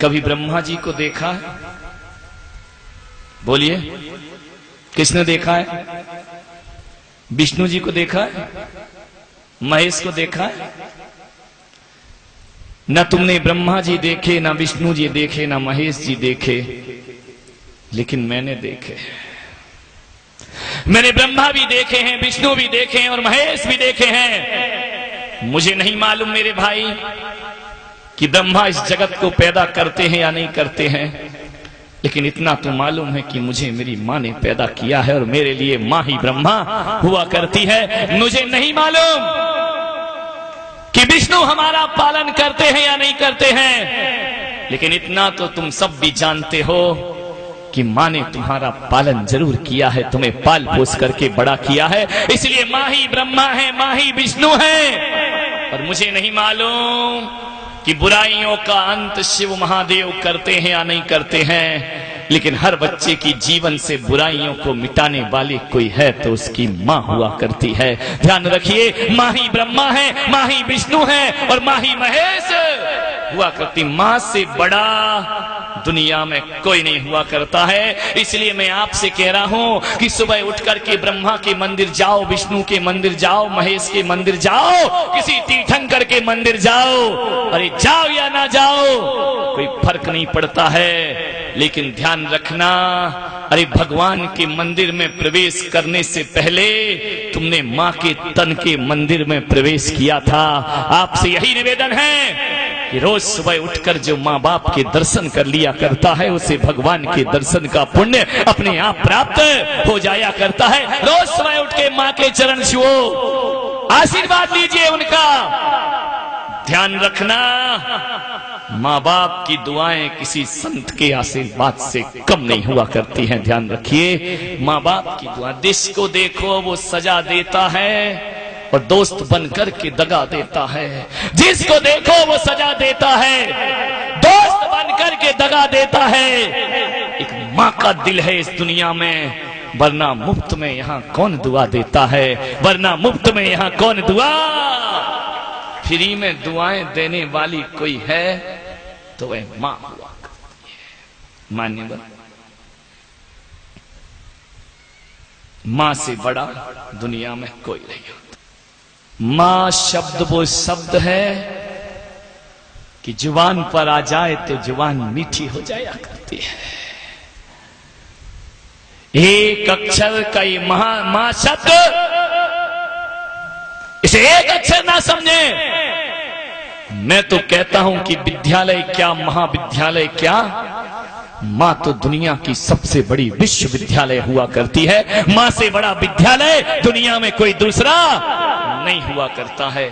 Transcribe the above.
कभी ब्रह्मा जी को देखा है? बोलिए, किसने देखा है? विष्णु जी को देखा है? महेश को देखा है? न तुमने ब्रह्मा जी देखे, ना विष्णु जी देखे, ना महेश जी देखे, लेकिन मैंने देखे। मैंने ब्रह्मा भी देखे हैं, विष्णु भी देखे हैं और महेश भी देखे हैं। मुझे नहीं मालूम मेरे भाई कि ब्रह्मा इस जगत को पैदा करते हैं या नहीं करते हैं, लेकिन इतना तो मालूम है कि मुझे मेरी माँ ने पैदा किया है और मेरे लिए माँ ही ब्रह्मा हुआ करती है। मुझे नहीं मालूम कि विष्णु हमारा पालन करते हैं या नहीं करते हैं, लेकिन इतना तो तुम सब भी जानते हो कि माँ ने तुम्हारा पालन जरूर किया है, तुम्हें पाल पोस करके बड़ा किया है, इसलिए माँ ही ब्रह्मा है, माँ ही विष्णु है। और मुझे नहीं मालूम कि बुराइयों का अंत शिव महादेव करते हैं या नहीं करते हैं, लेकिन हर बच्चे की जीवन से बुराइयों को मिटाने वाली कोई है तो उसकी माँ हुआ करती है। ध्यान रखिए, माँ ही ब्रह्मा है, माँ ही विष्णु है और माँ ही महेश हुआ करती। माँ से बड़ा दुनिया में कोई नहीं हुआ करता है। इसलिए मैं आपसे कह रहा हूं कि सुबह उठ करके ब्रह्मा के मंदिर जाओ, विष्णु के मंदिर जाओ, महेश के मंदिर जाओ, किसी तीर्थंकर के मंदिर जाओ, अरे जाओ या ना जाओ कोई फर्क नहीं पड़ता है, लेकिन ध्यान रखना, अरे भगवान के मंदिर में प्रवेश करने से पहले तुमने माँ के तन के मंदिर में प्रवेश किया था। आपसे यही निवेदन है कि रोज सुबह उठकर जो माँ बाप के दर्शन कर लिया करता है उसे भगवान के दर्शन का पुण्य अपने आप प्राप्त हो जाया करता है। रोज सुबह उठ के माँ के चरण छुओ, आशीर्वाद लीजिए उनका। ध्यान रखना, माँ बाप की दुआएं किसी संत के आशीर्वाद से कम नहीं हुआ करती हैं। ध्यान रखिए, माँ बाप की दुआ, जिसको देखो वो सजा देता है और दोस्त बनकर के दगा देता है। जिसको देखो वो सजा देता है, दोस्त बनकर के दगा देता है। एक माँ का दिल है इस दुनिया में, वरना मुफ्त में यहाँ कौन दुआ देता है, वरना मुफ्त में यहाँ कौन दुआ, फ्री में दुआएं देने वाली कोई है तो वह माँ हुआ करती है। मान्यवर, माँ से बड़ा दुनिया में कोई नहीं होता। माँ शब्द वो शब्द है कि जुबान पर आ जाए तो जुबान मीठी हो जाया करती है। एक अक्षर का ये माँ शब्द, इसे एक अक्षर ना समझे। मैं तो कहता हूं कि विद्यालय क्या, महाविद्यालय क्या, माँ तो दुनिया की सबसे बड़ी विश्वविद्यालय हुआ करती है। माँ से बड़ा विद्यालय दुनिया में कोई दूसरा नहीं हुआ करता है।